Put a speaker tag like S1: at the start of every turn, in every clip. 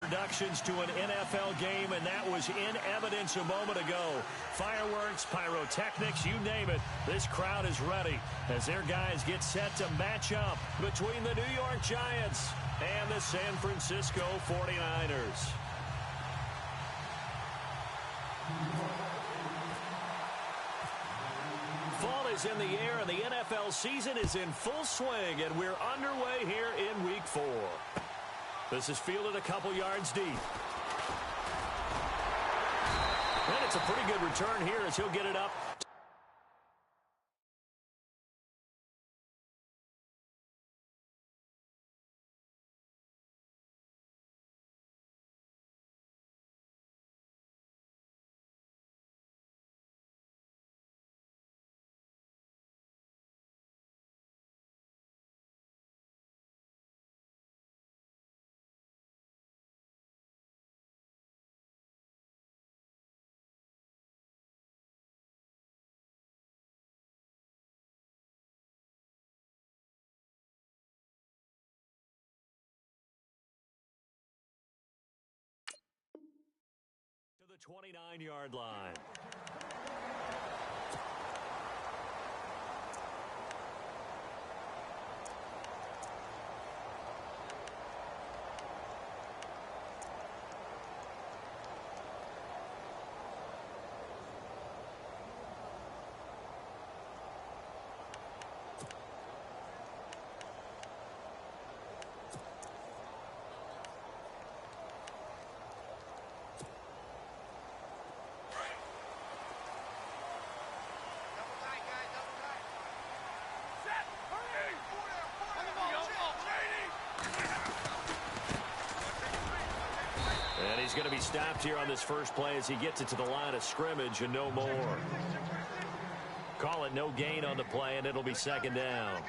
S1: introductions to an NFL game, and that was in evidence a moment ago. Fireworks, pyrotechnics, you name it. This crowd is ready as their guys get set to match up between the New York Giants and the San Francisco 49ers. Fall is in the air, and the NFL season is in full swing, and we're underway here in Week 4. This is fielded a couple yards deep. And it's a pretty good return here as he'll get it up. To the 29-yard line. And he's going to be stopped here on this first play as he gets it to the line of scrimmage and no more. Call it no gain on the play, and it'll be second down.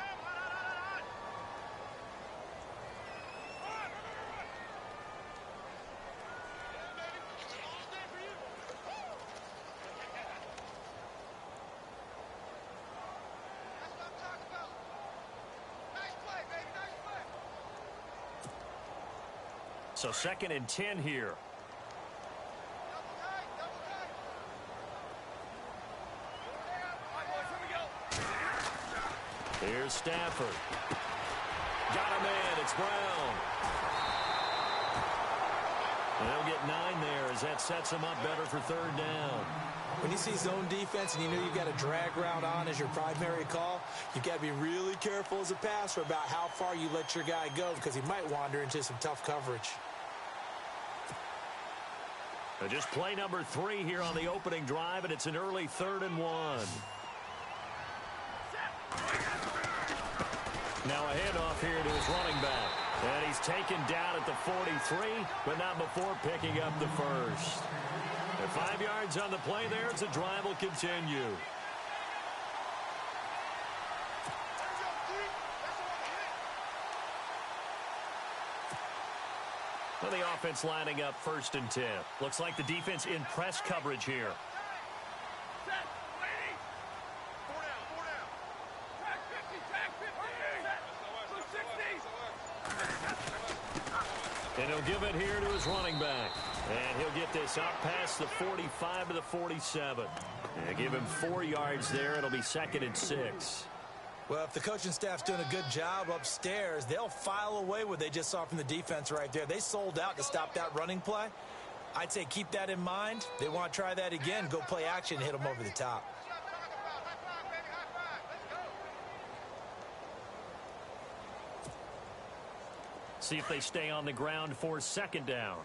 S1: So 2nd and 10 here. Here's Stafford. Got him in. It's Brown. And they'll get 9 there as that sets him up better for 3rd down.
S2: When you see zone defense and you know you've got a drag route on as your primary call, you've got to be really careful as a passer about how far you let your guy go because he might wander into some tough coverage.
S1: Just play number 3 here on the opening drive, and it's an early 3rd and 1. Now a handoff here to his running back. And he's taken down at the 43, but not before picking up the first. And 5 yards on the play there as the drive will continue. Well, the offense lining up 1st and 10. Looks like the defense in press coverage here. And he'll give it here to his running back. And he'll get this up past the 45 to the 47. And give him 4 yards there. It'll be 2nd and 6.
S2: Well, if the coaching staff's doing a good job upstairs, they'll file away what they just saw from the defense right there. They sold out to stop that running play. I'd say keep that in mind. They want to try that again, go play action, and hit them over the top.
S1: See if they stay on the ground for 2nd down.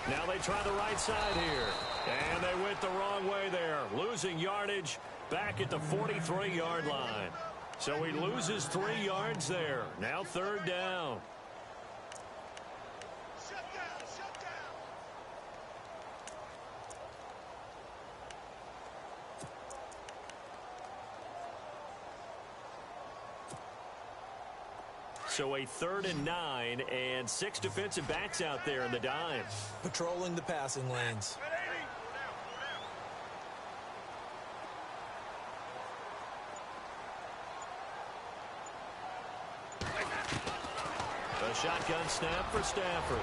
S1: Now they try the right side here. And they went the wrong way there. Losing yardage back at the 43-yard line. So he loses 3 yards there. Now 3rd down. So a 3rd and 9 and 6 defensive backs out there in the dime.
S2: Patrolling the passing lanes.
S1: shotgun snap for Stafford.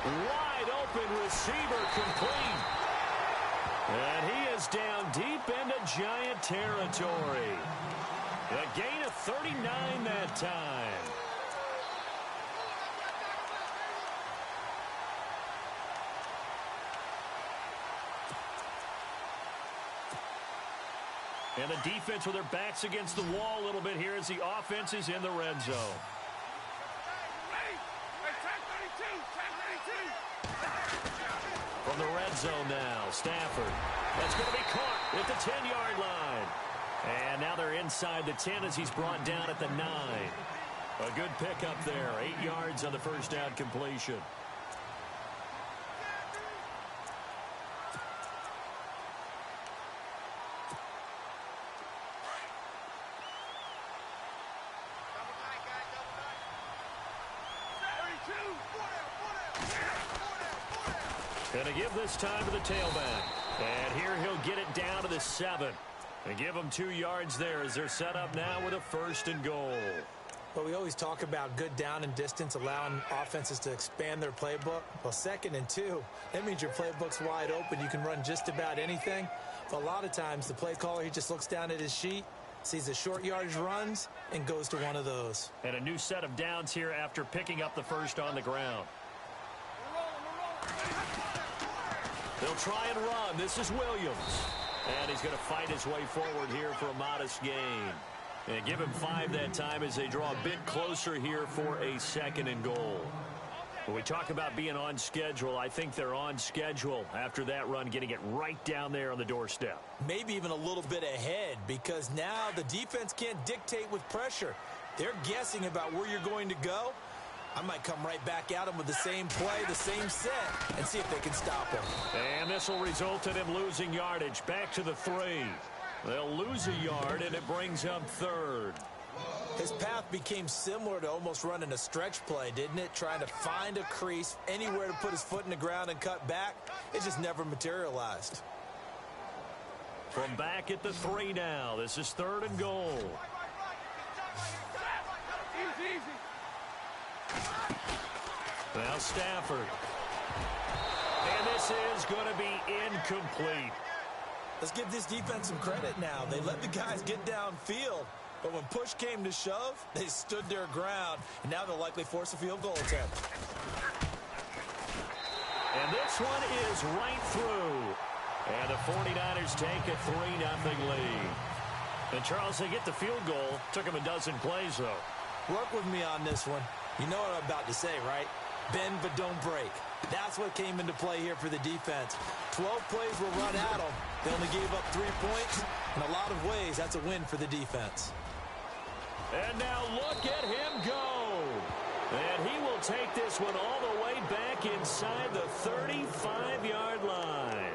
S1: Wide open receiver complete. And he is down deep into Giant territory. A gain of 39 that time. And the defense with their backs against the wall a little bit here as the offense is in the red zone. From the red zone now, Stafford. That's going to be caught at the 10-yard line. And now they're inside the 10 as he's brought down at the 9. A good pickup there. 8 yards on the first down completion. Going to give this time to the tailback. And here he'll get it down to the 7. And give them 2 yards there as they're set up now with a 1st and goal.
S2: Well, we always talk about good down and distance, allowing offenses to expand their playbook. Well, 2nd and 2, that means your playbook's wide open. You can run just about anything. But a lot of times, the play caller, he just looks down at his sheet, sees the short yardage runs, and goes to one of those. And
S1: a new set of downs here after picking up the first on the ground. They'll try and run. This is Williams. And he's going to fight his way forward here for a modest gain. And give him 5 that time as they draw a bit closer here for a 2nd and goal. When we talk about being on schedule, I think they're on schedule after that run, getting it right down there on the doorstep.
S2: Maybe even a little bit ahead, because now the defense can't dictate with pressure. They're guessing about where you're going to go. I might come right back at them with the same play, the same set, and see if they can stop him.
S1: And this will result in him losing yardage. Back to the 3. They'll lose a yard, and it brings up 3rd.
S2: His path became similar to almost running a stretch play, didn't it? Trying to find a crease, anywhere to put his foot in the ground and cut back. It just never materialized.
S1: From back at the 3 now, this is 3rd and goal. Now Stafford. And this is going to be incomplete.
S2: Let's give this defense some credit now. They let the guys get downfield, but when push came to shove, they stood their ground, and now they'll likely force a field goal attempt.
S1: And this one is right through. And the 49ers take a 3-0 lead. And Charles, they get the field goal. Took them a dozen plays, though.
S2: Work with me on this one. You know what I'm about to say, right? Bend but don't break. That's what came into play here for the defense. 12 plays were run at them. They only gave up 3 points. In a lot of ways, that's a win for the defense.
S1: And now look at him go. And he will take this one all the way back inside the 35-yard line.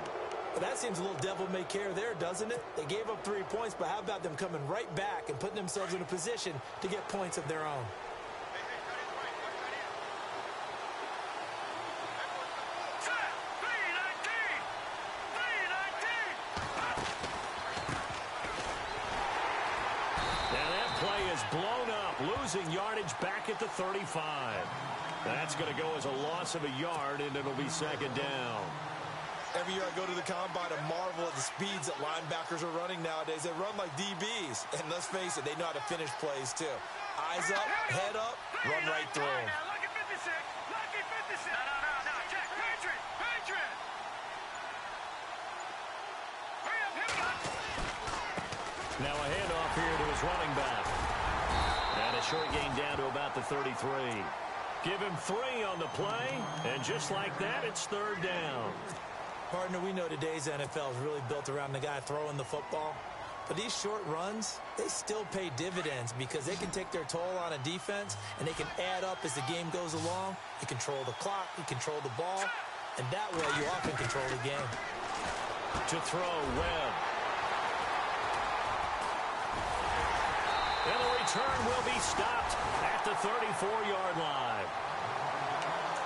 S2: Well, that seems a little devil-may-care there, doesn't it? They gave up 3 points, but how about them coming right back and putting themselves in a position to get points of their own?
S1: Blown up, losing yardage back at the 35. That's going to go as a loss of a yard, and it'll be 2nd down.
S2: Every year I go to the combine and marvel at the speeds that linebackers are running nowadays. They run like DBs, and let's face it, they know how to finish plays too. Eyes up, head up, run right through them.
S1: Now a handoff here to his running back. And a short gain down to about the 33. Give him 3 on the play, and just like that, it's 3rd down.
S2: Partner, we know today's NFL is really built around the guy throwing the football. But these short runs, they still pay dividends because they can take their toll on a defense, and they can add up as the game goes along. You control the clock, you control the ball, and that way you often control the game.
S1: To throw, Webb. And the return will be stopped at the 34-yard line.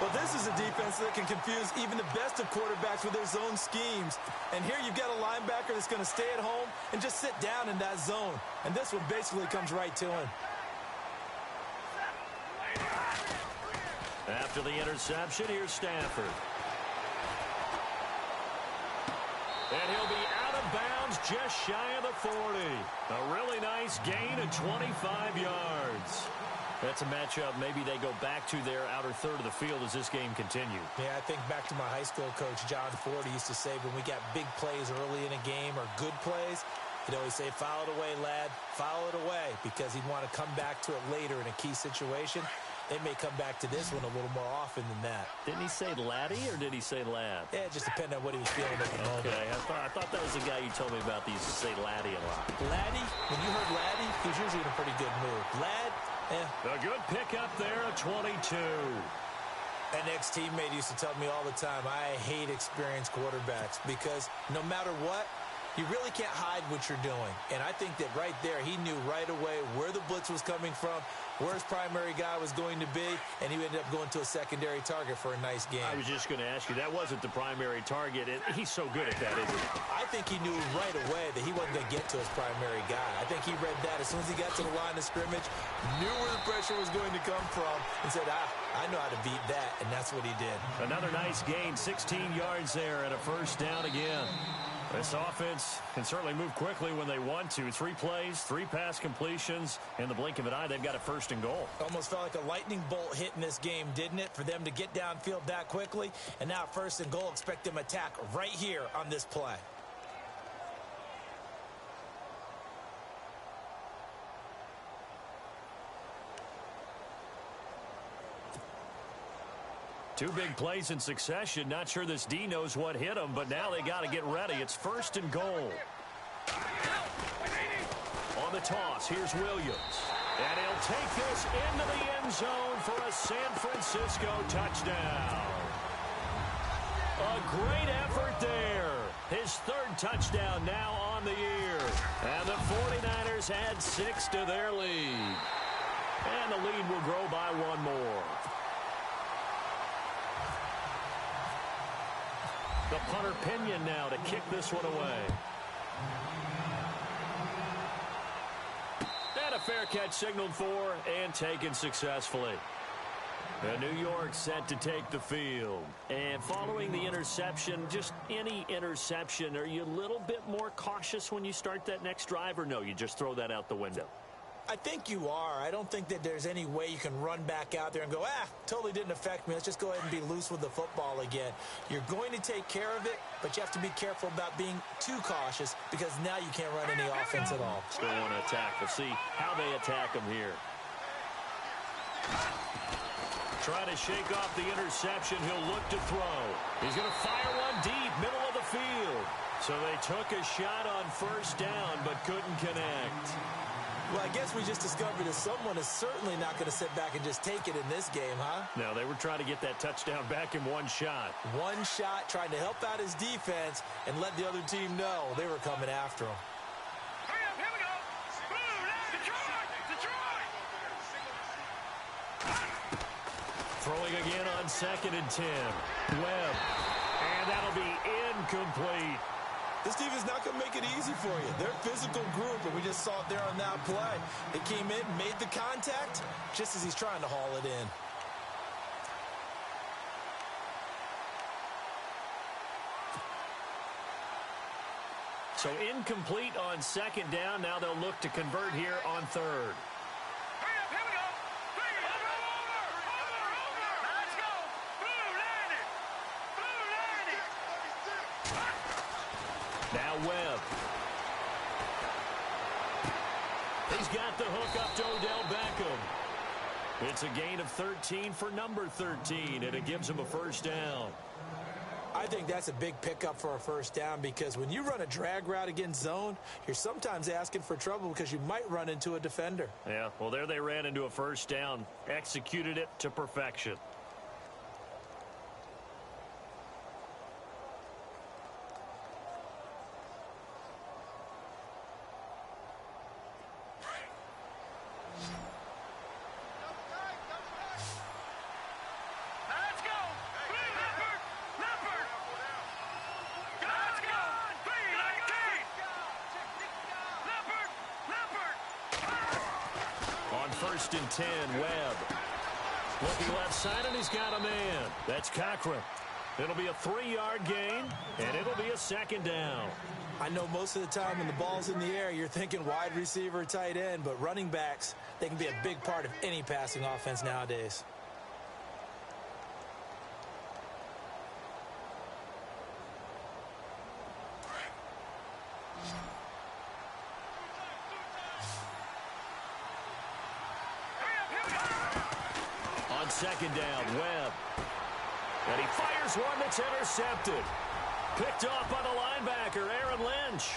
S2: Well, this is a defense that can confuse even the best of quarterbacks with their zone schemes. And here you've got a linebacker that's going to stay at home and just sit down in that zone. And this one basically comes right to him.
S1: After the interception, here's Stafford. And he'll be out of bounds just shy of the 40. A really nice gain of 25 yards. That's a matchup maybe they go back to their outer third of the field as this game continues.
S2: Yeah, I think back to my high school coach, John Ford. He used to say when we got big plays early in a game or good plays, he'd always say, foul it away, lad, foul it away, because he'd want to come back to it later in a key situation. They may come back to this one a little more often than that.
S1: Didn't he say laddie or did he say lad?
S2: Yeah, it just depended on what he was feeling at the moment.
S1: Okay, I thought that was the guy you told me about. He used to say laddie a lot.
S2: Laddie, when you heard laddie, he was usually in a pretty good mood. Lad,
S1: A good pickup there, a 22.
S2: An ex-teammate used to tell me all the time, I hate experienced quarterbacks because no matter what, you really can't hide what you're doing. And I think that right there, he knew right away where the blitz was coming from, where his primary guy was going to be, and he ended up going to a secondary target for a nice game.
S1: I was just going to ask you, that wasn't the primary target. He's so good at that, isn't he?
S2: I think he knew right away that he wasn't going to get to his primary guy. I think he read that as soon as he got to the line of scrimmage, knew where the pressure was going to come from, and said, I know how to beat that, and that's what he did.
S1: Another nice gain, 16 yards there, and a first down again. This offense can certainly move quickly when they want to. 3 plays, 3 pass completions. In the blink of an eye, they've got a first and goal.
S2: Almost felt like a lightning bolt hit in this game, didn't it? For them to get downfield that quickly. And now first and goal, expect them to attack right here on this play.
S1: Two big plays in succession. Not sure this D knows what hit him, but now they got to get ready. It's first and goal. On the toss, here's Williams. And he'll take this into the end zone for a San Francisco touchdown. A great effort there. His 3rd touchdown now on the year. And the 49ers add 6 to their lead. And the lead will grow by 1 more. The punter Pinion now to kick this one away. And a fair catch signaled for and taken successfully. And New York set to take the field. And following the interception, just any interception, are you a little bit more cautious when you start that next drive, or no, you just throw that out the window?
S2: I think you are. I don't think that there's any way you can run back out there and go, totally didn't affect me. Let's just go ahead and be loose with the football again. You're going to take care of it, but you have to be careful about being too cautious because now you can't run any offense at all.
S1: Still want to attack. We'll see how they attack them here. Trying to shake off the interception. He'll look to throw. He's going to fire one deep, middle of the field. So they took a shot on first down, but couldn't connect.
S2: Well, I guess we just discovered that someone is certainly not going to sit back and just take it in this game, huh?
S1: No, they were trying to get that touchdown back in one shot.
S2: One shot, trying to help out his defense and let the other team know they were coming after him.
S3: Hurry up, here we go. Detroit!
S1: Throwing again on 2nd and 10. Webb. And that'll be incomplete.
S2: This defense not going to make it easy for you. They're a physical group, and we just saw it there on that play. They came in, made the contact, just as he's trying to haul it in.
S1: So incomplete on 2nd down. Now they'll look to convert here on 3rd.
S3: Hurry up, here we go. Over. Let's go. Blue landed.
S1: Now Webb. He's got the hook up to Odell Beckham. It's a gain of 13 for number 13, and it gives him a first down.
S2: I think that's a big pickup for a first down because when you run a drag route against zone, you're sometimes asking for trouble because you might run into a defender.
S1: Yeah, well, there they ran into a first down, executed it to perfection. On 1st and 10, Webb. Looking left side, and he's got a man. That's Cochran. It'll be a 3-yard gain, and it'll be a second down.
S2: I know most of the time when the ball's in the air, you're thinking wide receiver, tight end, but running backs, they can be a big part of any passing offense nowadays.
S1: On second down, Webb. And he fires one that's intercepted. Picked off by the linebacker, Aaron Lynch.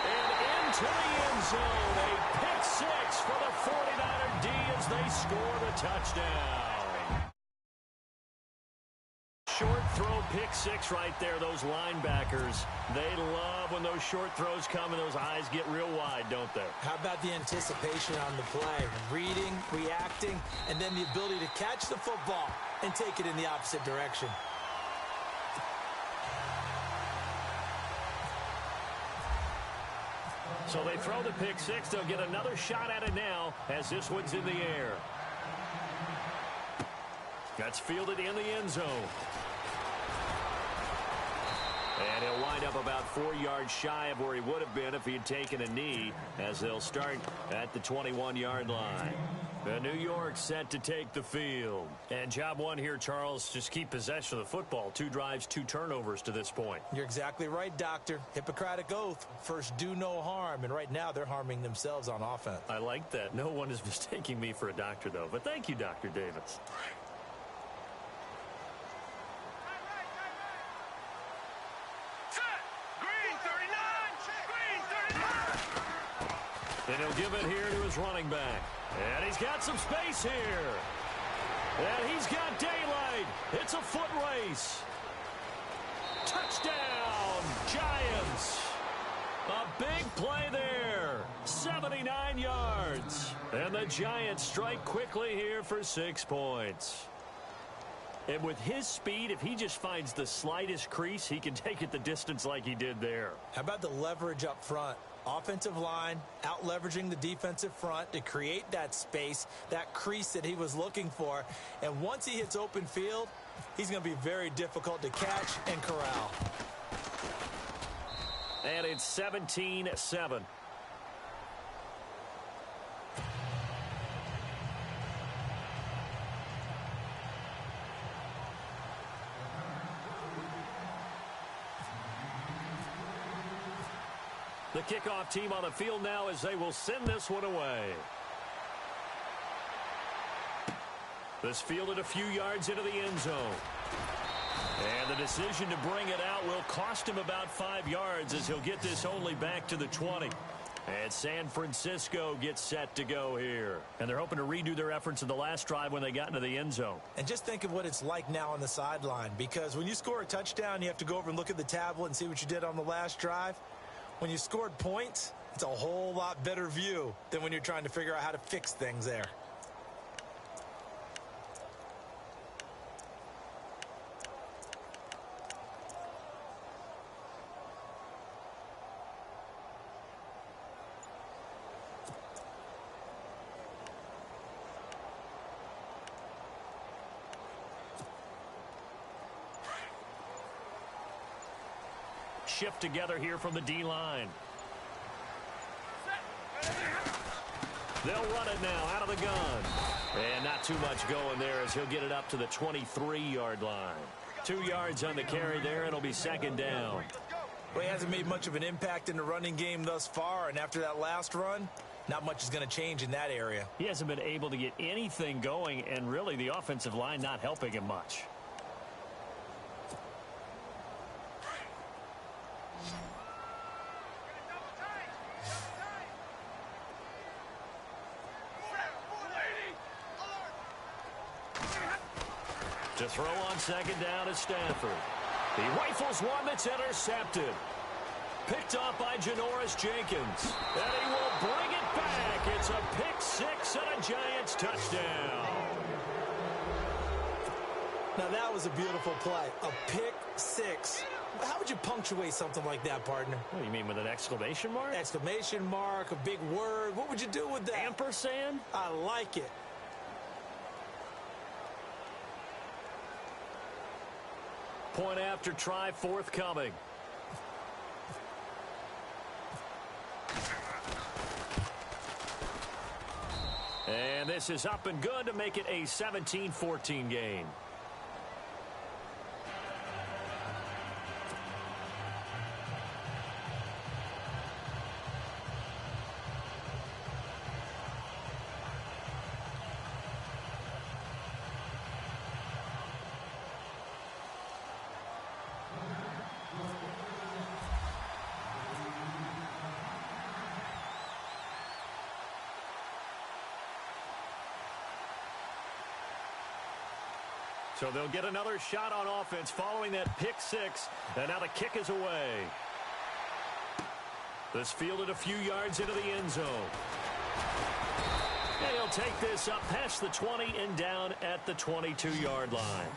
S1: And into the end zone. A pick six for the 49er D as they score the touchdown. Short throw pick six right there, those linebackers. They love when those short throws come and those eyes get real wide, don't they?
S2: How about the anticipation on the play? Reading, reacting, and then the ability to catch the football and take it in the opposite direction.
S1: So they throw the pick six. They'll get another shot at it now as this one's in the air. That's fielded in the end zone. And he'll wind up about 4 yards shy of where he would have been if he had taken a knee, as they'll start at the 21-yard line. The New York set to take the field. And job one here, Charles, just keep possession of the football. 2 drives, 2 turnovers to this point.
S2: You're exactly right, Doctor. Hippocratic oath. First, do no harm. And right now, they're harming themselves on offense.
S1: I like that. No one is mistaking me for a doctor, though. But thank you, Dr. Davis. And he'll give it here to his running back. And he's got some space here. And he's got daylight. It's a foot race. Touchdown, Giants. A big play there. 79 yards. And the Giants strike quickly here for 6 points. And with his speed, if he just finds the slightest crease, he can take it the distance like he did there.
S2: How about the leverage up front? Offensive line out leveraging the defensive front to create that space, that crease that he was looking for. And once he hits open field, he's going to be very difficult to catch and corral.
S1: And it's 17-7. The kickoff team on the field now as they will send this one away. This fielded a few yards into the end zone. And the decision to bring it out will cost him about 5 yards as he'll get this only back to the 20. And San Francisco gets set to go here. And they're hoping to redo their efforts in the last drive when they got into the end zone.
S2: And just think of what it's like now on the sideline, because when you score a touchdown, you have to go over and look at the tablet and see what you did on the last drive. When you scored points, it's a whole lot better view than when you're trying to figure out how to fix things there.
S1: Shift together here from the D-line. They'll run it now out of the gun. And not too much going there as he'll get it up to the 23-yard line. 2 yards on the carry there, and it'll be second down.
S2: Well, he hasn't made much of an impact in the running game thus far, and after that last run, not much is going to change in that area.
S1: He hasn't been able to get anything going, and really the offensive line not helping him much. To throw on second down is Stafford. He rifles one that's intercepted. Picked off by Janoris Jenkins. And he will bring it back. It's a pick six and a Giants touchdown.
S2: Now that was a beautiful play. A pick six. How would you punctuate something like that, partner?
S1: What do you mean, with an exclamation mark?
S2: Exclamation mark, a big word. What would you do with that?
S1: Ampersand?
S2: I like it.
S1: Point after try forthcoming. And this is up and good to make it a 17-14 game. So they'll get another shot on offense following that pick six. And now the kick is away. This fielded a few yards into the end zone. And he'll take this up past the 20 and down at the 22-yard line.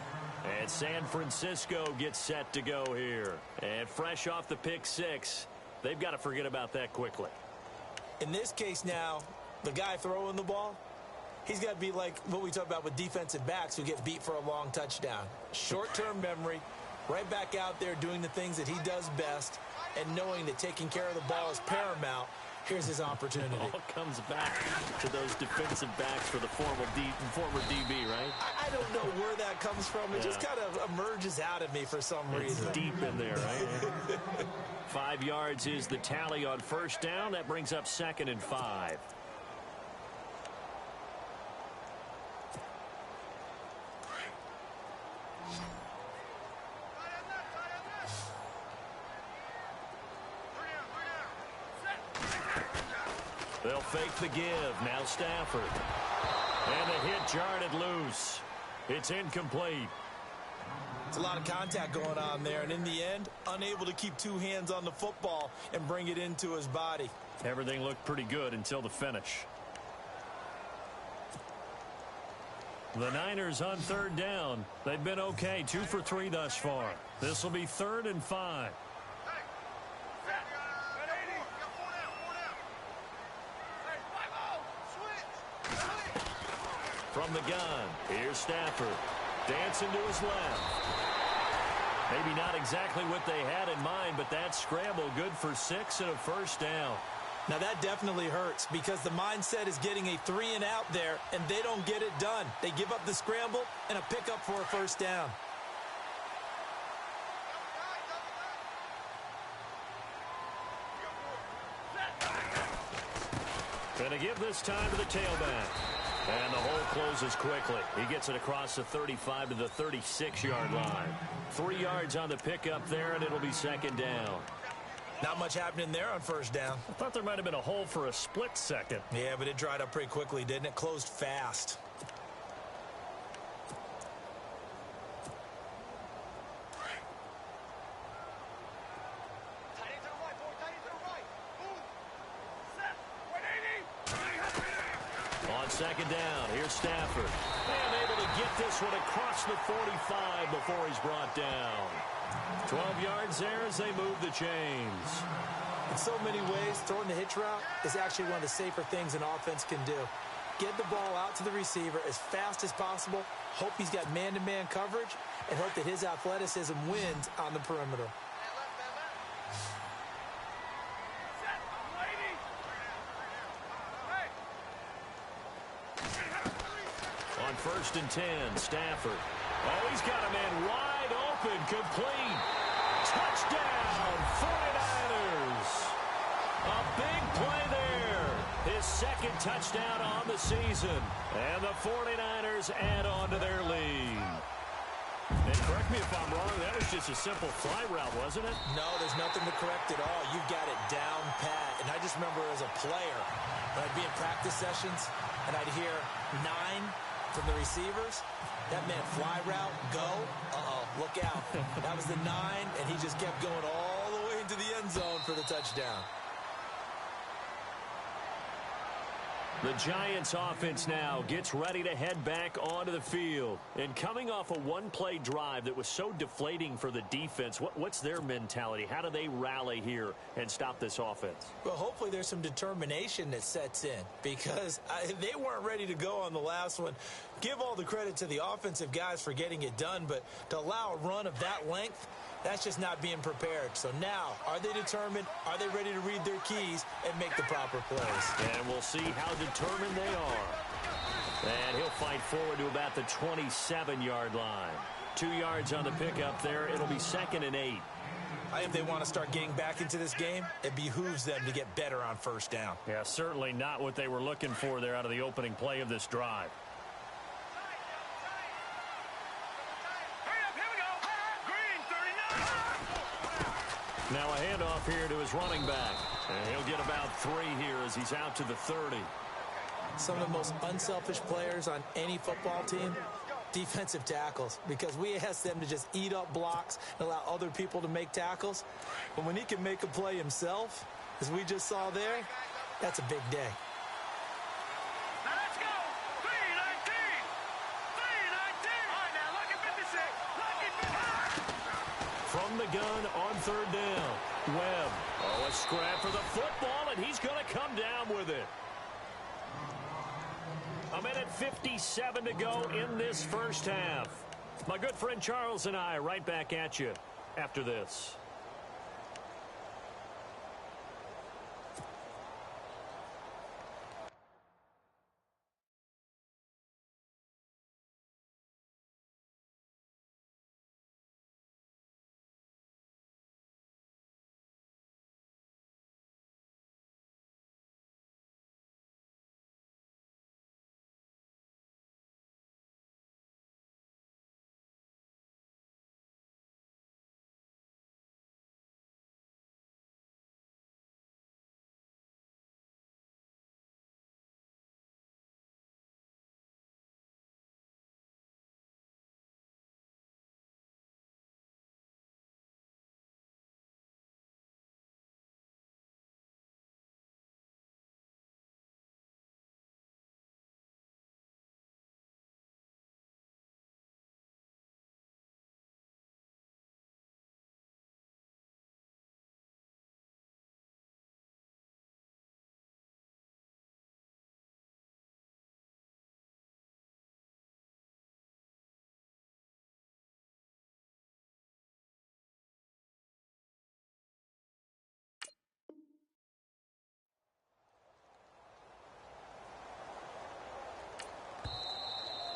S1: And San Francisco gets set to go here. And fresh off the pick six, they've got to forget about that quickly.
S2: In this case now, the guy throwing the ball, he's got to be like what we talk about with defensive backs who get beat for a long touchdown. Short-term memory, right back out there doing the things that he does best, and knowing that taking care of the ball is paramount. Here's his opportunity.
S1: It all comes back to those defensive backs for the former DB, right?
S2: I don't know where that comes from. It just kind of emerges out of me for some reason.
S1: It's deep in there, right? 5 yards is the tally on first down. That brings up 2nd and 5. They'll fake the give. Now Stafford. And the hit jarred it loose. It's incomplete.
S2: It's a lot of contact going on there, and in the end, unable to keep two hands on the football and bring it into his body.
S1: Everything looked pretty good until the finish. The Niners on 3rd down. They've been okay, 2 for 3 thus far. This will be 3rd and 5. From the gun, here's Stafford. Dancing to his left. Maybe not exactly what they had in mind, but that scramble good for 6 and a first down.
S2: Now that definitely hurts because the mindset is getting a 3-and-out there, and they don't get it done. They give up the scramble and a pickup for a first down.
S1: Gonna give this time to the tailback. And the hole closes quickly. He gets it across the 35 to the 36-yard line. 3 yards on the pickup there, and it'll be 2nd down.
S2: Not much happening there on first down.
S1: I thought there might have been a hole for a split second.
S2: Yeah, but it dried up pretty quickly, didn't it? Closed fast.
S1: On 2nd down, here's Stafford. And able to get this one across the 45 before he's brought down. 12 yards there as they move the chains.
S2: In so many ways, throwing the hitch route is actually one of the safer things an offense can do. Get the ball out to the receiver as fast as possible, hope he's got man-to-man coverage, and hope that his athleticism wins on the perimeter.
S1: On 1st and 10, Stafford. Oh, he's got a man wide open, complete. Touchdown, 49ers. A big play there. His 2nd touchdown on the season. And the 49ers add on to their lead. And correct me if I'm wrong, that was just a simple fly route, wasn't it?
S2: No, there's nothing to correct at all. You've got it down pat. And I just remember as a player, when I'd be in practice sessions, and I'd hear 9 from the receivers. That meant fly route, go. Uh-oh, look out. That was the 9, and he just kept going all the way into the end zone for the touchdown.
S1: The Giants offense now gets ready to head back onto the field. And coming off a one-play drive that was so deflating for the defense, what's their mentality? How do they rally here and stop this offense?
S2: Well, hopefully there's some determination that sets in because they weren't ready to go on the last one. Give all the credit to the offensive guys for getting it done, but to allow a run of that length, that's just not being prepared. So now, are they determined? Are they ready to read their keys and make the proper plays?
S1: And we'll see how determined they are. And he'll fight forward to about the 27-yard line. 2 yards on the pickup there. It'll be 2nd and 8.
S2: If they want to start getting back into this game, it behooves them to get better on first down.
S1: Yeah, certainly not what they were looking for there out of the opening play of this drive. Now a handoff here to his running back. And he'll get about 3 here as he's out to the 30.
S2: Some of the most unselfish players on any football team, defensive tackles, because we ask them to just eat up blocks and allow other people to make tackles. But when he can make a play himself, as we just saw there, that's a big day.
S3: Now let's go. 319. 319. All right, now look at 56. Look at 56.
S1: From the gun on 3rd down. Webb. Oh, a scrap for the football, and he's going to come down with it. 1:57 to go in this first half. My good friend Charles and I right back at you after this.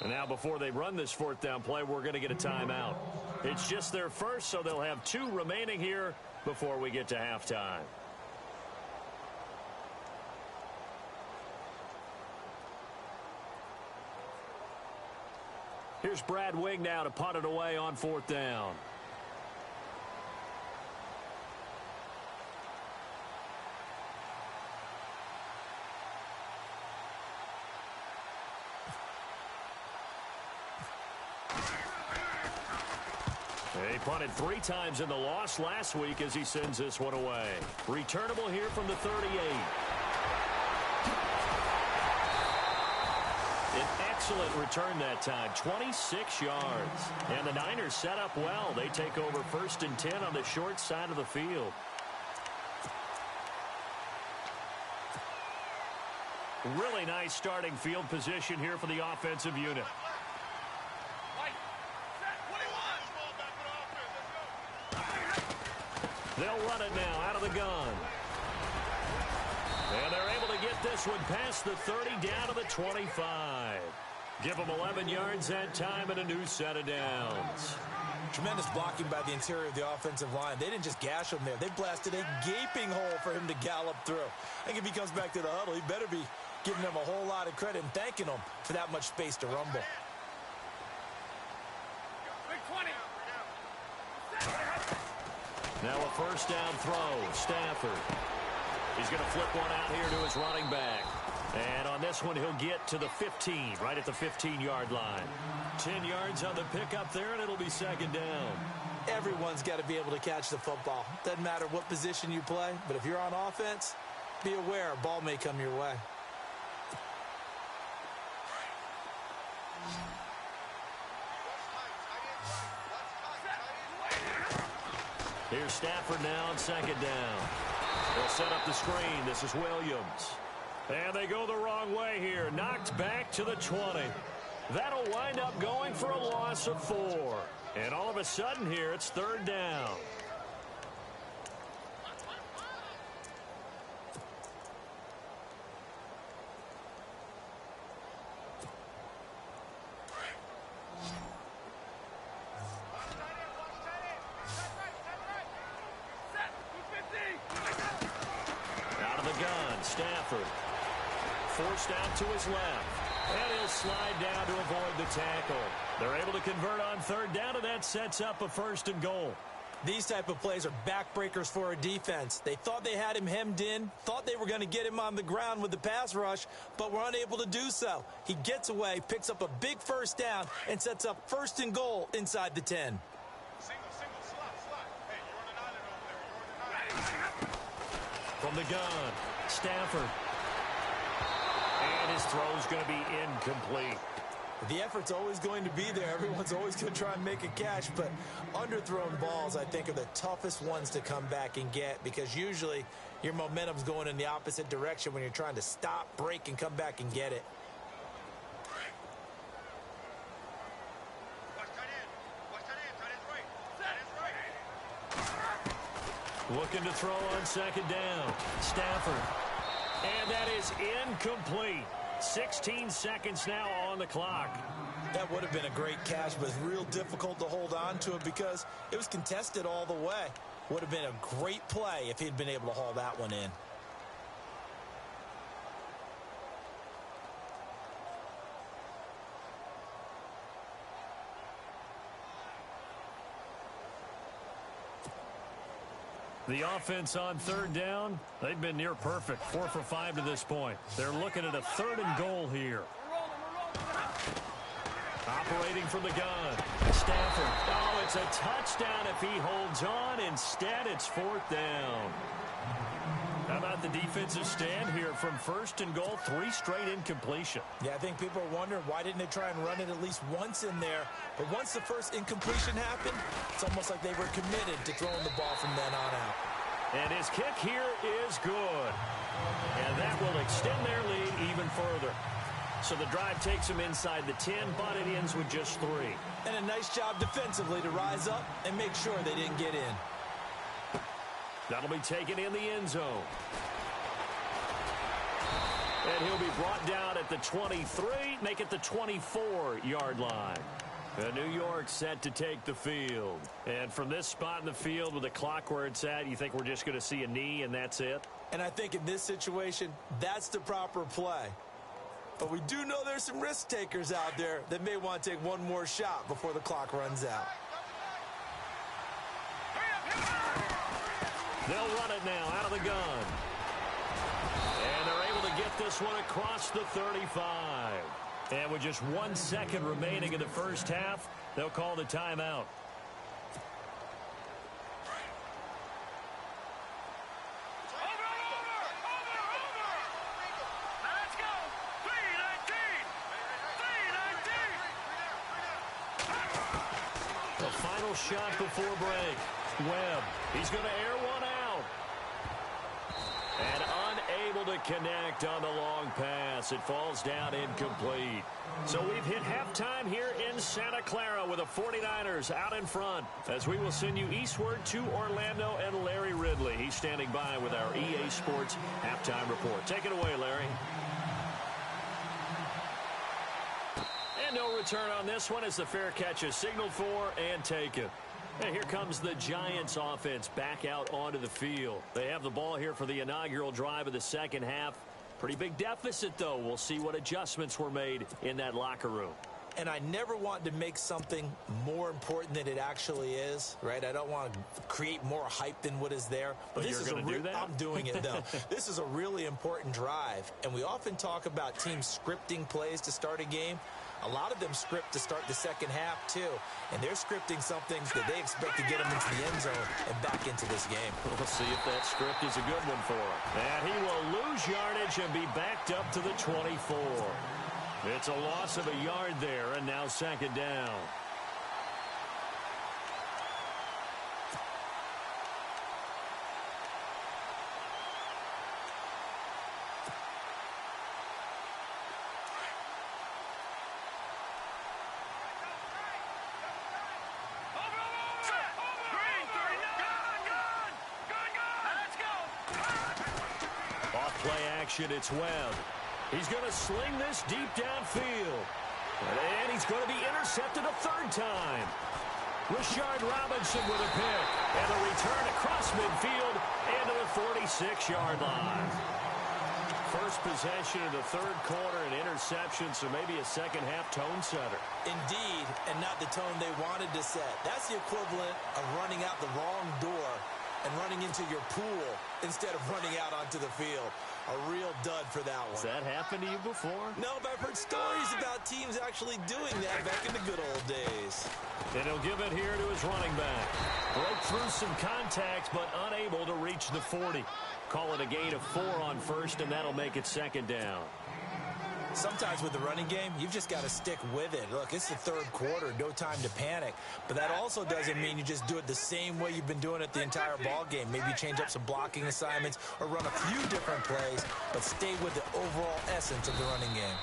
S1: And now before they run this 4th down play, we're going to get a timeout. It's just their first, so they'll have 2 remaining here before we get to halftime. Here's Brad Wing now to punt it away on 4th down. He punted 3 times in the loss last week as he sends this one away. Returnable here from the 38. An excellent return that time, 26 yards. And the Niners set up well. They take over 1st and 10 on the short side of the field. Really nice starting field position here for the offensive unit. They'll run it now out of the gun. And they're able to get this one past the 30 down to the 25. Give them 11 yards that time and a new set of downs.
S2: Tremendous blocking by the interior of the offensive line. They didn't just gash him there. They blasted a gaping hole for him to gallop through. I think if he comes back to the huddle, he better be giving them a whole lot of credit and thanking them for that much space to rumble.
S1: Now a 1st down throw. Stafford. He's going to flip one out here to his running back. And on this one, he'll get to the 15, right at the 15-yard line. 10 yards on the pickup there, and it'll be 2nd down.
S2: Everyone's got to be able to catch the football. Doesn't matter what position you play, but if you're on offense, be aware a ball may come your way.
S1: Here's Stafford now on second down. They'll set up the screen. This is Williams. And they go the wrong way here. Knocked back to the 20. That'll wind up going for a loss of 4. And all of a sudden here, it's third down. Out of the gun, Stafford. Forced out to his left. And he'll slide down to avoid the tackle. They're able to convert on third down, and that sets up a first and goal.
S2: These type of plays are backbreakers for a defense. They thought they had him hemmed in, thought they were going to get him on the ground with the pass rush, but were unable to do so. He gets away, picks up a big first down, and sets up first and goal inside the 10.
S1: From the gun, Stafford. And his throw's going to be incomplete.
S2: The effort's always going to be there. Everyone's always going to try and make a catch, but underthrown balls, I think, are the toughest ones to come back and get because usually your momentum's going in the opposite direction when you're trying to stop, break, and come back and get it.
S1: Looking to throw on second down. Stafford. And that is incomplete. 16 seconds now on the clock.
S2: That would have been a great catch, but it's real difficult to hold on to it because it was contested all the way. Would have been a great play if he'd been able to haul that one in.
S1: The offense on third down, they've been near perfect. 4 for 5 to this point. They're looking at a third and goal here. Operating from the gun. Stafford. Oh, it's a touchdown if he holds on. Instead, it's fourth down. How about the defensive stand here from first and goal? 3 straight incompletion.
S2: Yeah, I think people are wondering why didn't they try and run it at least once in there. But once the first incompletion happened, it's almost like they were committed to throwing the ball from then on out.
S1: And his kick here is good. And that will extend their lead even further. So the drive takes them inside the 10, but it ends with just 3.
S2: And a nice job defensively to rise up and make sure they didn't get in.
S1: That'll be taken in the end zone. And he'll be brought down at the 23, make it the 24-yard line. New York set to take the field. And from this spot in the field with the clock where it's at, you think we're just going to see a knee and that's it?
S2: And I think in this situation, that's the proper play. But we do know there's some risk takers out there that may want to take one more shot before the clock runs out.
S1: They'll run it now out of the gun. And they're able to get this one across the 35. And with just 1 second remaining in the first half, they'll call the timeout. The final shot before break. Webb, he's going to air one out. And unable to connect on the long pass. It falls down incomplete. So we've hit halftime here in Santa Clara with the 49ers out in front as we will send you eastward to Orlando and Larry Ridley. He's standing by with our EA Sports halftime report. Take it away, Larry. And no return on this one as the fair catch is signaled for and taken. And here comes the Giants offense back out onto the field. They have the ball here for the inaugural drive of the second half. Pretty big deficit, though. We'll see what adjustments were made in that locker room.
S2: And I never want to make something more important than it actually is, right? I don't want to create more hype than what is there.
S1: But this is going to do that?
S2: I'm doing it, though. This is a really important drive. And we often talk about teams scripting plays to start a game. A lot of them script to start the second half, too. And they're scripting something that they expect to get them into the end zone and back into this game.
S1: We'll see if that script is a good one for him. And he will lose yardage and be backed up to the 24. It's a loss of a yard there, and now second down. Off play action, it's Webb. He's going to sling this deep downfield. And he's going to be intercepted a third time. Rashard Robinson with a pick. And a return across midfield into the 46-yard line. First possession of the third quarter, an interception, so maybe a second-half tone setter.
S2: Indeed, and not the tone they wanted to set. That's the equivalent of running out the wrong door and running into your pool instead of running out onto the field. A real dud for that one.
S1: Has that happened to you before?
S2: No, but I've heard stories about teams actually doing that back in the good old days.
S1: And he'll give it here to his running back. Broke through some contacts, but unable to reach the 40. Call it a gain of 4 on first, and that'll make it second down.
S2: Sometimes with the running game, you've just got to stick with it. Look, it's the third quarter, no time to panic. But that also doesn't mean you just do it the same way you've been doing it the entire ball game. Maybe change up some blocking assignments or run a few different plays, but stay with the overall essence of the running game.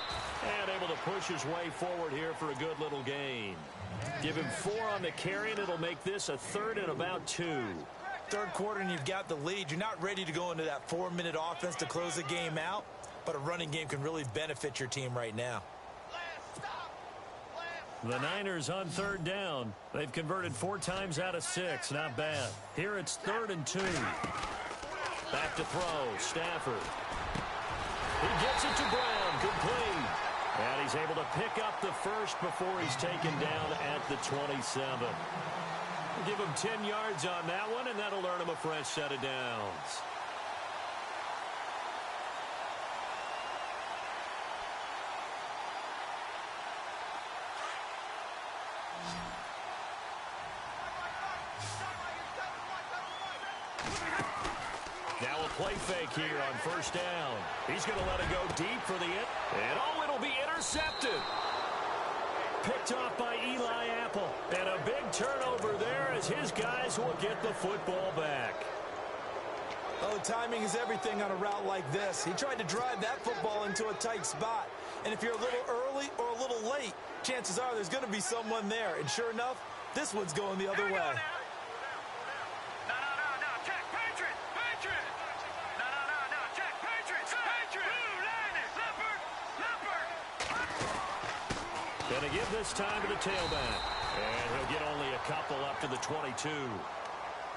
S1: And able to push his way forward here for a good little gain. Give him 4 on the carry, and it'll make this a third and about 2.
S2: Third quarter, and you've got the lead. You're not ready to go into that 4-minute offense to close the game out. But a running game can really benefit your team right now.
S1: The Niners on third down. They've converted 4 times out of 6. Not bad. Here it's 3rd and 2. Back to throw. Stafford. He gets it to Brown. Complete. And he's able to pick up the first before he's taken down at the 27. Give him 10 yards on that one, and that'll earn him a fresh set of downs. Now a play fake here on first down. He's going to let it go deep for the end. And oh, it'll be intercepted. Picked off by Eli Apple. And a big turnover there as his guys will get the football back.
S2: Oh, timing is everything on a route like this. He tried to drive that football into a tight spot. And if you're a little early or a little late, chances are there's going to be someone there. And sure enough, this one's going the other way.
S1: Going to give this time to the tailback. And he'll get only a couple up to the 22.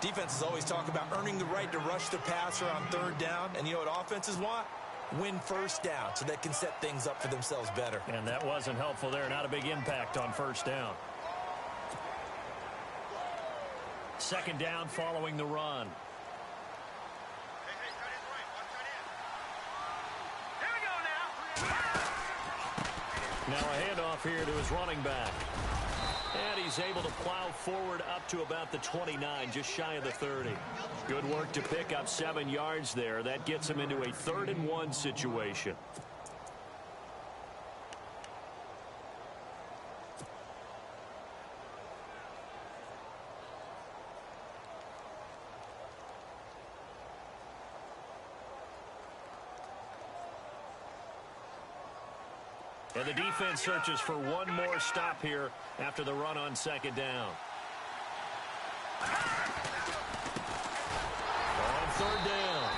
S2: Defenses always talk about earning the right to rush the passer on third down. And you know what offenses want? Win first down so they can set things up for themselves better.
S1: And that wasn't helpful there. Not a big impact on first down. Second down following the run. Now a handoff here to his running back. And he's able to plow forward up to about the 29, just shy of the 30. Good work to pick up 7 yards there. That gets him into a 3rd and 1 situation. And the defense searches for one more stop here after the run on second down. On third down.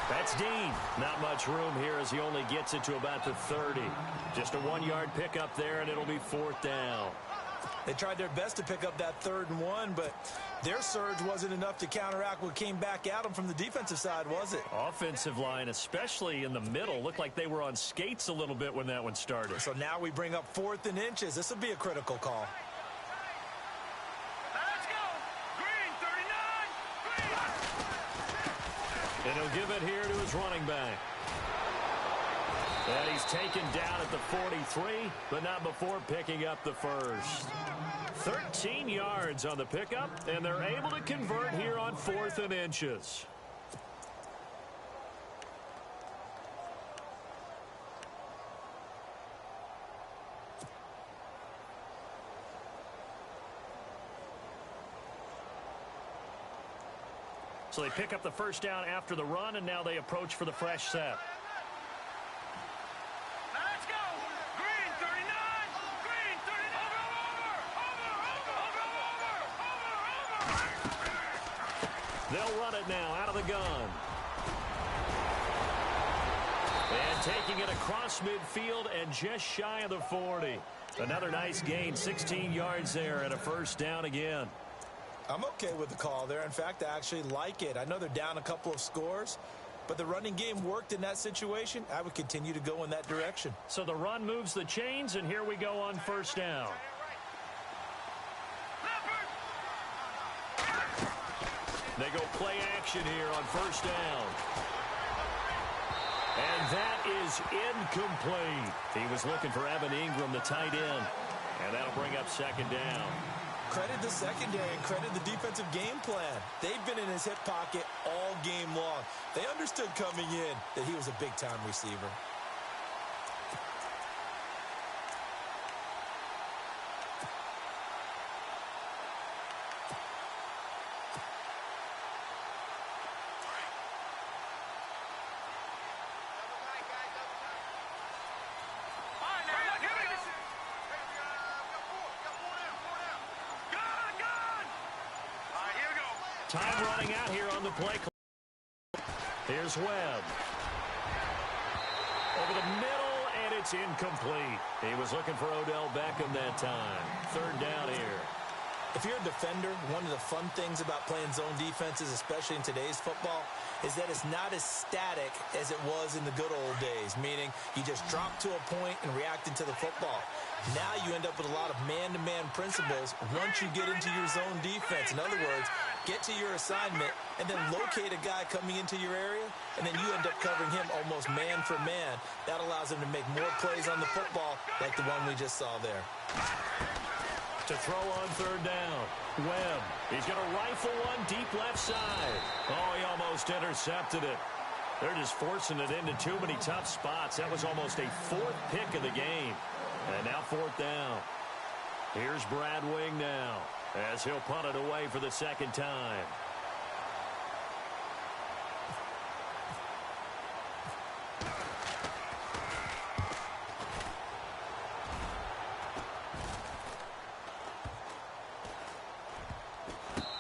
S1: That's Dean. Not much room here as he only gets it to about the 30. Just a 1-yard pickup there, and it'll be 4th down.
S2: They tried their best to pick up that 3rd and 1, but their surge wasn't enough to counteract what came back at them from the defensive side, was it?
S1: Offensive line, especially in the middle, looked like they were on skates a little bit when that one started.
S2: So now we bring up 4th and inches. This will be a critical call.
S3: Let's go! Green, 39! Green!
S1: And he'll give it here to his running back. And he's taken down at the 43, but not before picking up the first. 13 yards on the pickup, and they're able to convert here on 4th and inches. So they pick up the first down after the run, and now they approach for the fresh set.
S3: Let's go! Green, 39! Green, 39! Over!
S1: They'll run it now out of the gun. Taking it across midfield and just shy of the 40. Another nice gain, 16 yards there and a first down again.
S2: I'm okay with the call there. In fact, I actually like it. I know they're down a couple of scores, but the running game worked in that situation. I would continue to go in that direction.
S1: So the run moves the chains, and here we go on first down. They go play action here on first down. And that is incomplete. He was looking for Evan Ingram, the tight end. And that'll bring up second down.
S2: Credit the secondary and credit the defensive game plan. They've been in his hip pocket all game long. They understood coming in that he was a big-time receiver.
S1: Time running out here on the play. Here's Webb. Over the middle, and it's incomplete. He was looking for Odell Beckham that time. Third down here.
S2: If you're a defender, one of the fun things about playing zone defenses, especially in today's football, is that it's not as static as it was in the good old days, meaning you just drop to a point and react into the football. Now you end up with a lot of man-to-man principles once you get into your zone defense. In other words, get to your assignment and then locate a guy coming into your area, and then you end up covering him almost man for man. That allows him to make more plays on the football like the one we just saw there.
S1: To throw on third down. Webb. He's going to rifle one deep left side. Oh, he almost intercepted it. They're just forcing it into too many tough spots. That was almost a fourth pick of the game. And now fourth down. Here's Brad Wing now as he'll punt it away for the second time.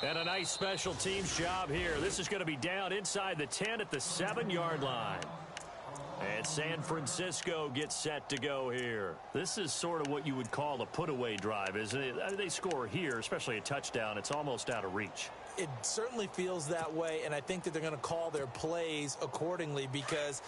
S1: And a nice special teams job here. This is going to be down inside the 10 at the 7-yard line. And San Francisco gets set to go here. This is sort of what you would call a put-away drive, isn't it? They score here, especially a touchdown. It's almost out of reach.
S2: It certainly feels that way, and I think that they're going to call their plays accordingly, because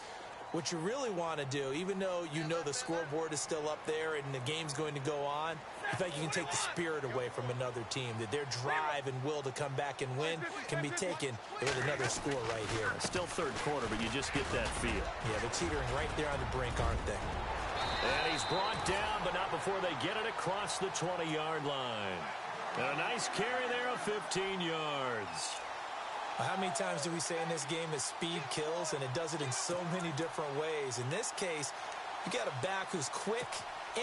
S2: what you really want to do, even though you know the scoreboard is still up there and the game's going to go on, in fact, you can take the spirit away from another team, that their drive and will to come back and win can be taken with another score right here.
S1: It's still third quarter, but you just get that feel.
S2: Yeah, they're teetering right there on the brink, aren't they?
S1: And he's brought down, but not before they get it across the 20-yard line. And a nice carry there of 15 yards.
S2: How many times do we say in this game that speed kills, and it does it in so many different ways? In this case, you got a back who's quick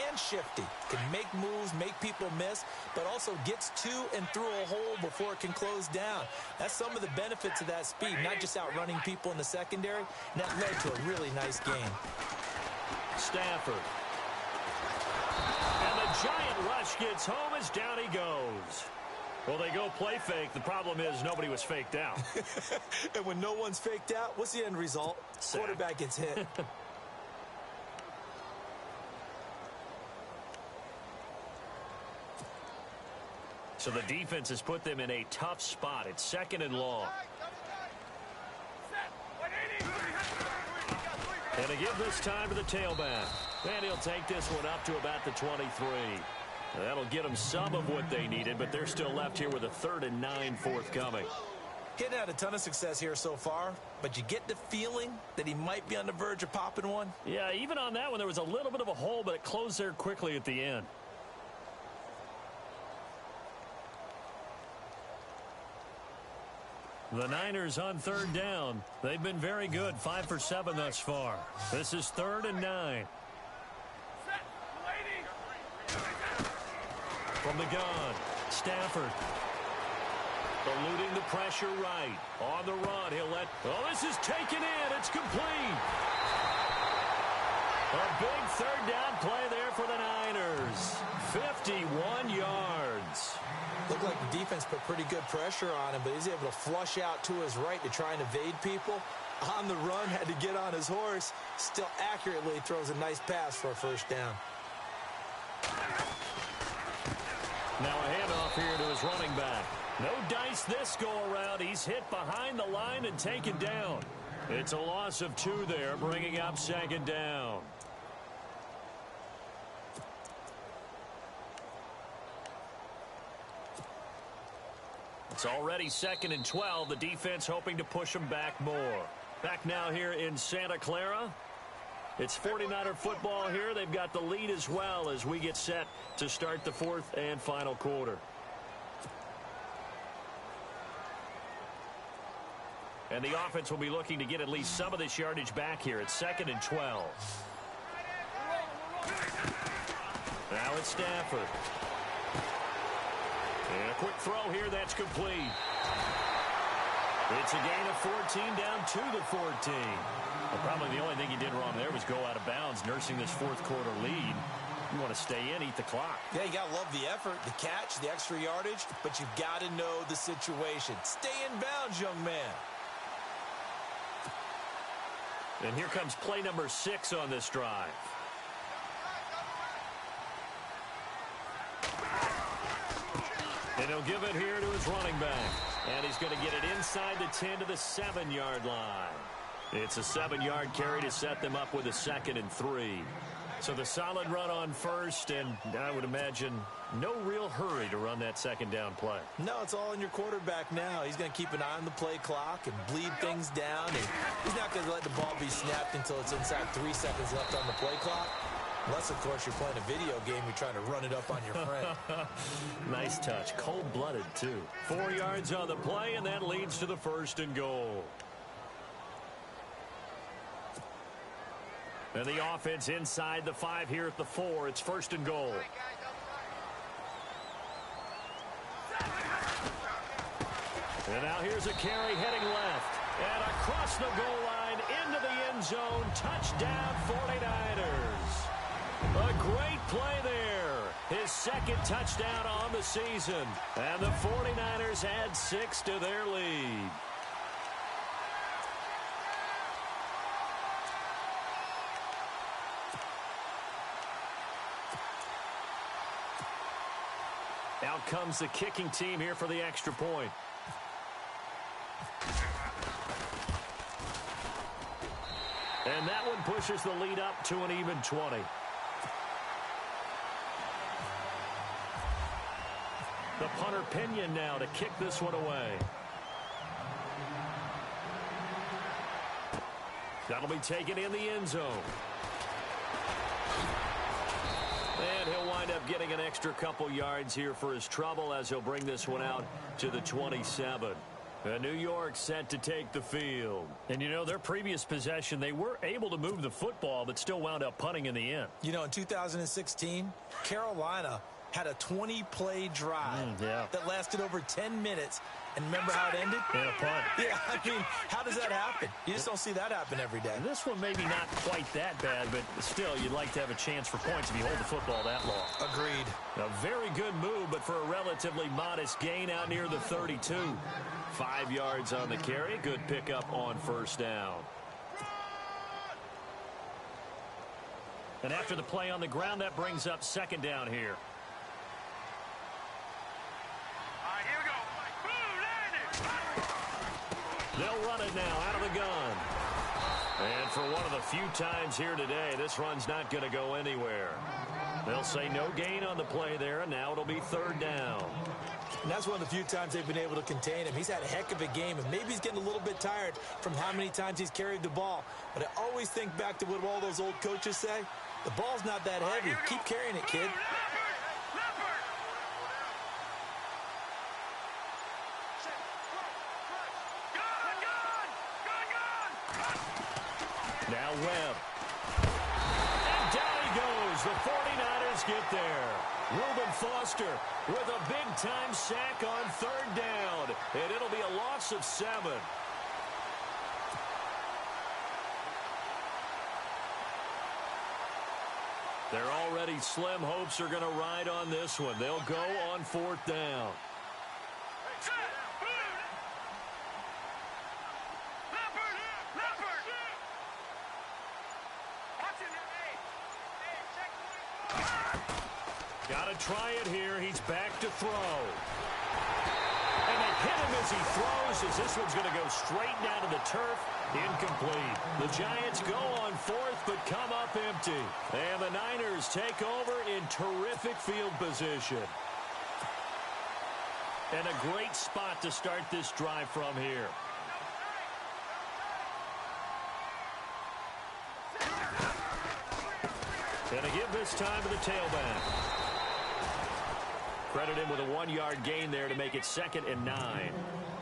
S2: and shifty, can make moves, make people miss, but also gets to and through a hole before it can close down. That's some of the benefits of that speed, not just outrunning people in the secondary, and that led to a really nice game.
S1: Stafford. And the giant rush gets home as down he goes. Well, they go play fake. The problem is nobody was faked out.
S2: And when no one's faked out, what's the end result?
S1: Sack.
S2: Quarterback gets hit.
S1: So the defense has put them in a tough spot. It's second and long. And to give this time to the tailback. And he'll take this one up to about the 23. That'll get them some of what they needed, but they're still left here with a 3rd and 9 forthcoming.
S2: Getting had a ton of success here so far, but you get the feeling that he might be on the verge of popping one.
S1: Yeah, even on that one, there was a little bit of a hole, but it closed there quickly at the end. The Niners on 3rd down. They've been very good, 5 for 7 thus far. This is 3rd and 9. From the gun, Stafford. Eluding the pressure right. On the run, he'll let... Oh, this is taken in. It's complete. A big 3rd down play there for the Niners. 51 yards.
S2: Looked like the defense put pretty good pressure on him, but he's able to flush out to his right to try and evade people. On the run, had to get on his horse. Still accurately throws a nice pass for a first down.
S1: Now a handoff here to his running back. No dice this go-around. He's hit behind the line and taken down. It's a loss of 2 there, bringing up second down. It's already 2nd and 12. The defense hoping to push them back more. Back now here in Santa Clara. It's 49er football here. They've got the lead as well as we get set to start the 4th and final quarter. And the offense will be looking to get at least some of this yardage back here. It's 2nd and 12. Now it's Stafford. And a quick throw here, that's complete. It's a gain of 14 down to the 14. Well, probably the only thing he did wrong there was go out of bounds, nursing this 4th quarter lead. You want to stay in, eat the clock.
S2: Yeah, you got to love the effort, the catch, the extra yardage, but you've got to know the situation. Stay in bounds, young man.
S1: And here comes play number 6 on this drive. And he'll give it here to his running back. And he's going to get it inside the 10 to the 7-yard line. It's a 7-yard carry to set them up with a 2nd and 3. So the solid run on first, and I would imagine no real hurry to run that 2nd down play.
S2: No, it's all in your quarterback now. He's going to keep an eye on the play clock and bleed things down. And he's not going to let the ball be snapped until it's inside 3 seconds left on the play clock. Unless, of course, you're playing a video game, you're trying to run it up on your friend.
S1: Nice touch. Cold-blooded, too. 4 yards on the play, and that leads to the 1st and goal. And the offense inside the 5 here at the 4. It's 1st and goal. And now here's a carry heading left. And across the goal line into the end zone. Touchdown 49ers. A great play there. His 2nd touchdown on the season. And the 49ers add 6 to their lead. Out comes the kicking team here for the extra point. And that one pushes the lead up to an even 20. The punter Pinion now to kick this one away. That'll be taken in the end zone. And he'll wind up getting an extra couple yards here for his trouble as he'll bring this one out to the 27. New York set to take the field. And, you know, their previous possession, they were able to move the football but still wound up punting in the end.
S2: You know, in 2016, Carolina had a 20-play drive that lasted over 10 minutes. And remember how it ended?
S1: In a punt.
S2: Yeah, I mean, how does that happen? You just don't see that happen every day.
S1: And this one maybe not quite that bad, but still, you'd like to have a chance for points if you hold the football that long.
S2: Agreed.
S1: A very good move, but for a relatively modest gain out near the 32. 5 yards on the carry. Good pickup on 1st down. And after the play on the ground, that brings up 2nd down here. They'll run it now out of the gun. And for one of the few times here today, this run's not going to go anywhere. They'll say no gain on the play there, and now it'll be 3rd down.
S2: And that's one of the few times they've been able to contain him. He's had a heck of a game, and maybe he's getting a little bit tired from how many times he's carried the ball. But I always think back to what all those old coaches say. The ball's not that heavy. Keep carrying it, kid.
S1: Now Webb. And down he goes. The 49ers get there. Reuben Foster with a big-time sack on 3rd down. And it'll be a loss of 7. Their already slim hopes are going to ride on this one. They'll go on 4th down. Got to try it here. He's back to throw. And they hit him as he throws, as this one's going to go straight down to the turf. Incomplete. The Giants go on fourth, but come up empty. And the Niners take over in terrific field position. And a great spot to start this drive from here. And a give this time to the tailback. Credit him with a 1-yard gain there to make it 2nd and 9.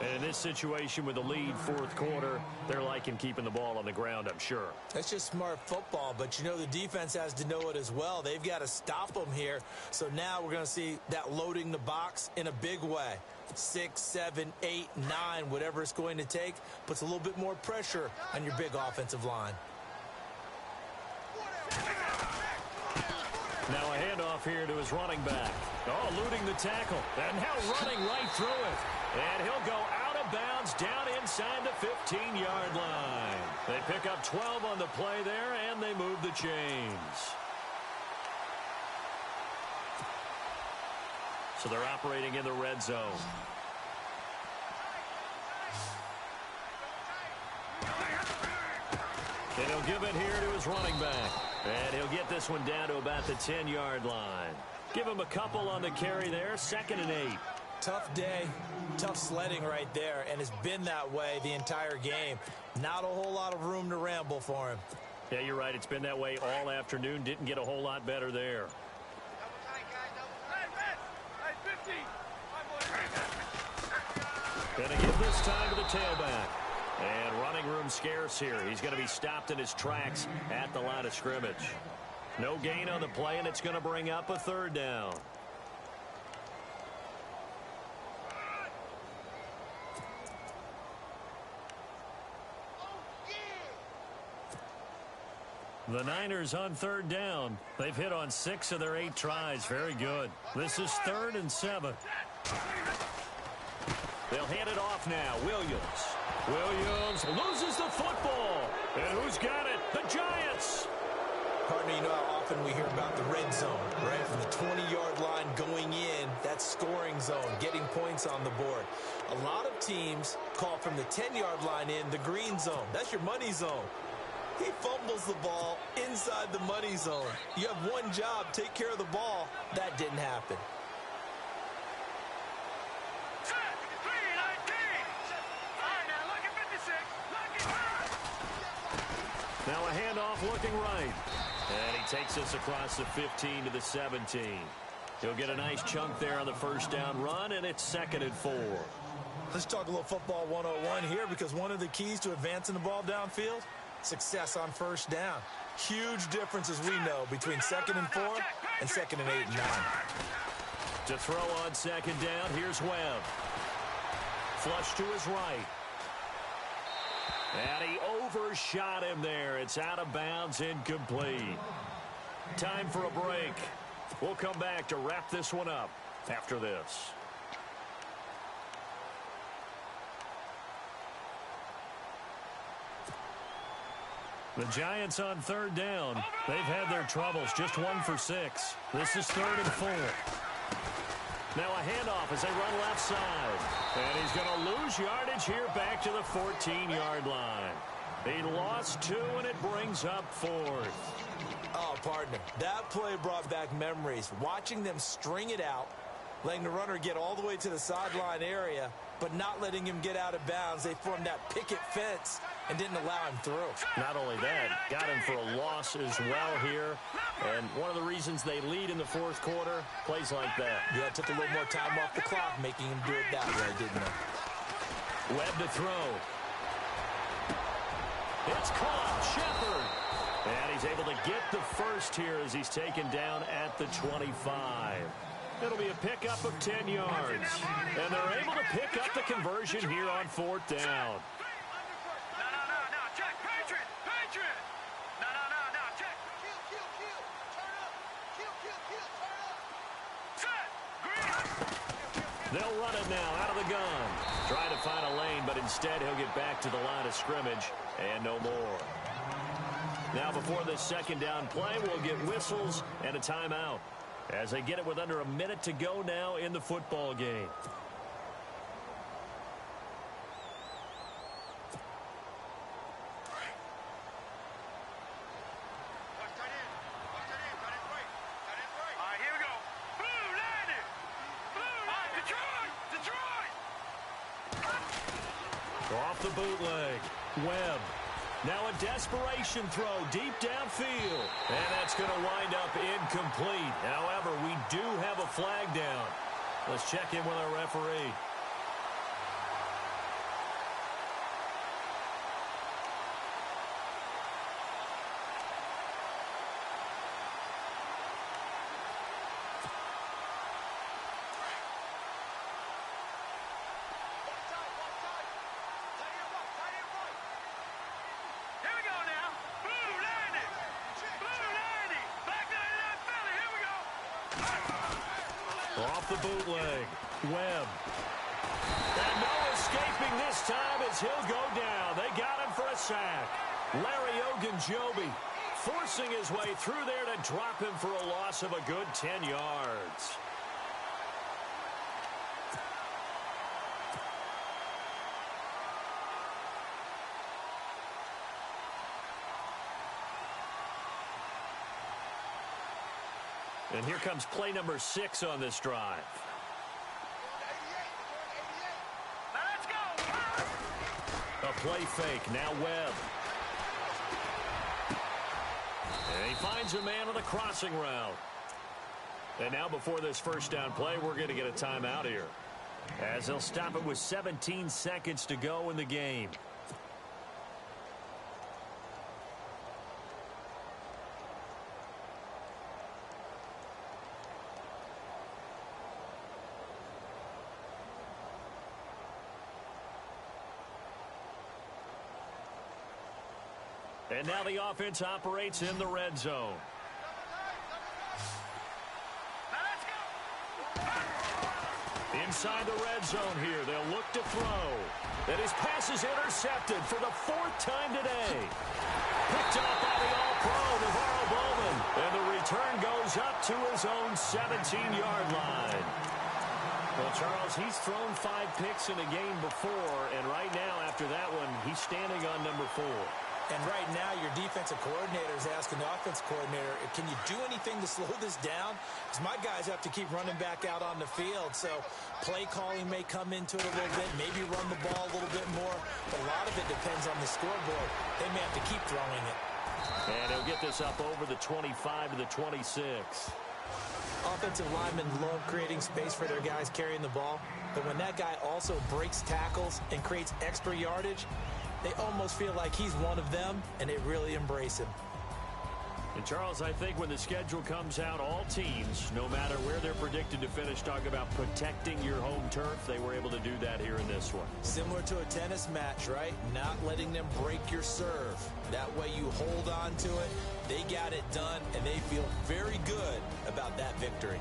S1: And in this situation with the lead fourth quarter, they're liking keeping the ball on the ground, I'm sure.
S2: That's just smart football, but you know the defense has to know it as well. They've got to stop them here. So now we're going to see that loading the box in a big way. 6, 7, 8, 9, whatever it's going to take, puts a little bit more pressure on your big offensive line.
S1: Now a handoff here to his running back. Oh, eluding the tackle. And now running right through it. And he'll go out of bounds down inside the 15-yard line. They pick up 12 on the play there, and they move the chains. So they're operating in the red zone. And he'll give it here to his running back. And he'll get this one down to about the 10-yard line. Give him a couple on the carry there, 2nd and 8.
S2: Tough day, tough sledding right there, and it's been that way the entire game. Not a whole lot of room to ramble for him.
S1: Yeah, you're right. It's been that way all afternoon. Didn't get a whole lot better there. Gonna give this time to the tailback. And running room scarce here. He's going to be stopped in his tracks at the line of scrimmage. No gain on the play, and it's going to bring up a 3rd down. The Niners on 3rd down. They've hit on 6 of their 8 tries. Very good. This is 3rd and 7. They'll hand it off now. Williams loses the football. And who's got it? The Giants.
S2: Partner, you know how often we hear about the red zone, right? From the 20-yard line going in, that's scoring zone, getting points on the board. A lot of teams call from the 10-yard line in the green zone. That's your money zone. He fumbles the ball inside the money zone. You have one job, take care of the ball. That didn't happen.
S1: Now a handoff looking right. And he takes us across the 15 to the 17. He'll get a nice chunk there on the first down run, and it's 2nd and 4.
S2: Let's talk a little football 101 here, because one of the keys to advancing the ball downfield, success on first down. Huge difference, as we know, between 2nd and 4 and 2nd and 8 and 9.
S1: To throw on 2nd down, here's Webb. Flush to his right. And he overshot him there. It's out of bounds, incomplete. Time for a break. We'll come back to wrap this one up after this. The Giants on 3rd down. They've had their troubles. Just 1 for 6. This is 3rd and 4. Now a handoff as they run left side. And he's going to lose yardage here back to the 14-yard line. He lost 2, and it brings up 4th.
S2: Oh, partner, that play brought back memories. Watching them string it out, letting the runner get all the way to the sideline area, but not letting him get out of bounds. They formed that picket fence and didn't allow him through.
S1: Not only that, got him for a loss as well here. And one of the reasons they lead in the fourth quarter, plays like that.
S2: Yeah, it took a little more time off the clock, making him do it that way, didn't it?
S1: Webb to throw. It's caught. Shepard. And he's able to get the first here as he's taken down at the 25. It'll be a pickup of 10 yards. And they're able to pick up the conversion here on 4th down. They'll run it now out of the gun. Trying to find a lane, but instead he'll get back to the line of scrimmage and no more. Now before this second down play, we'll get whistles and a timeout as they get it with under a minute to go now in the football game. Off the bootleg. Webb. Now a desperation throw deep downfield. And that's going to wind up incomplete. However, we do have a flag down. Let's check in with our referee. Off the bootleg. Webb. And no escaping this time as he'll go down. They got him for a sack. Larry Ogunjobi forcing his way through there to drop him for a loss of a good 10 yards. And here comes play number 6 on this drive.
S3: Let's go.
S1: A play fake. Now Webb. And he finds a man on the crossing route. And now before this first down play, we're going to get a timeout here, as they'll stop it with 17 seconds to go in the game. And now the offense operates in the red zone. Inside the red zone here, they'll look to throw. And his pass is intercepted for the 4th time today. Picked up by the All-Pro, Navarro Bowman. And the return goes up to his own 17-yard line. Well, Charles, he's thrown 5 picks in a game before, and right now, after that one, he's standing on number 4.
S2: And right now, your defensive coordinator is asking the offensive coordinator, can you do anything to slow this down? Because my guys have to keep running back out on the field. So play calling may come into it a little bit, maybe run the ball a little bit more. But a lot of it depends on the scoreboard. They may have to keep throwing it.
S1: And he'll get this up over the 25 to the 26.
S2: Offensive linemen love creating space for their guys carrying the ball. But when that guy also breaks tackles and creates extra yardage, they almost feel like he's one of them, and they really embrace him.
S1: And, Charles, I think when the schedule comes out, all teams, no matter where they're predicted to finish, talk about protecting your home turf. They were able to do that here in this one.
S2: Similar to a tennis match, right? Not letting them break your serve. That way you hold on to it. They got it done, and they feel very good about that victory.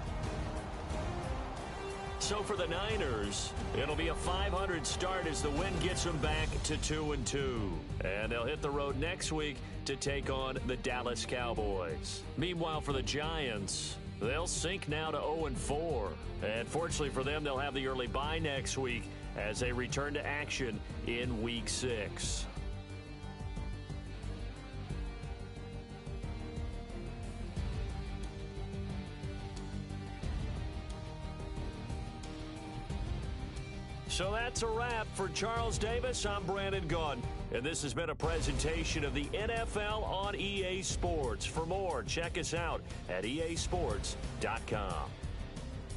S1: So for the Niners, it'll be a 500 start as the win gets them back to 2-2. And they'll hit the road next week to take on the Dallas Cowboys. Meanwhile, for the Giants, they'll sink now to 0-4. And fortunately for them, they'll have the early bye next week as they return to action in Week 6. So that's a wrap. For Charles Davis, I'm Brandon Gaudin. And this has been a presentation of the NFL on EA Sports. For more, check us out at easports.com.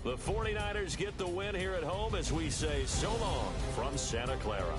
S1: The 49ers get the win here at home as we say so long from Santa Clara.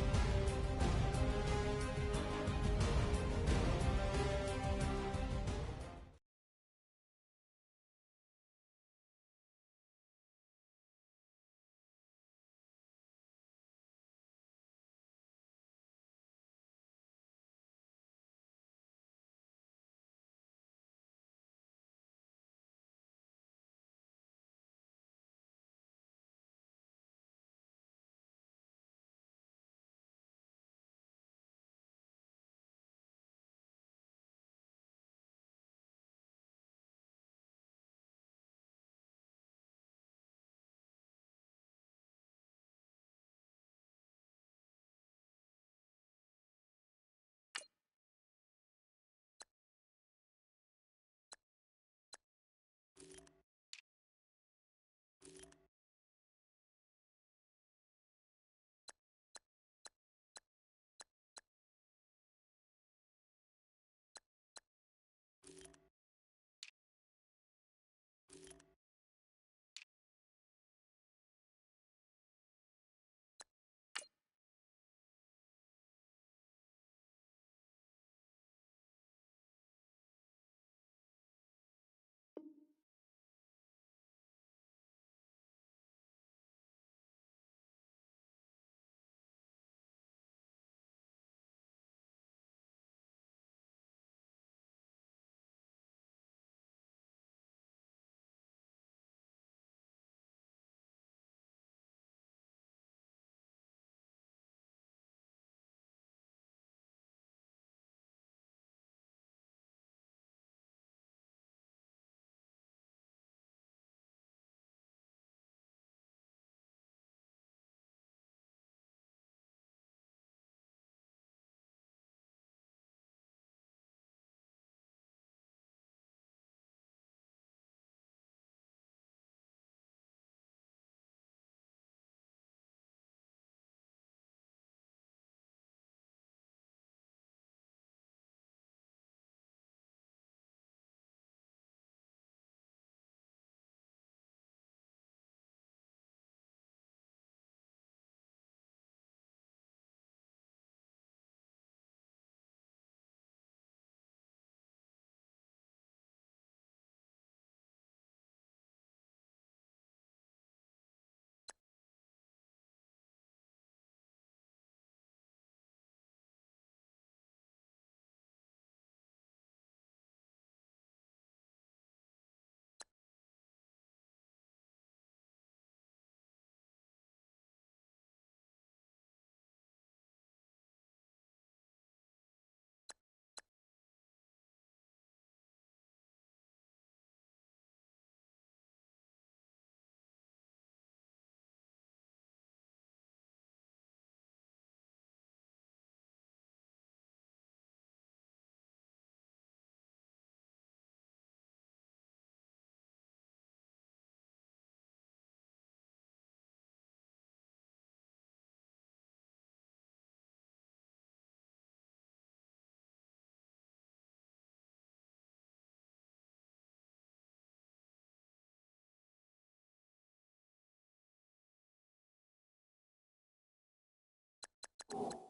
S1: it.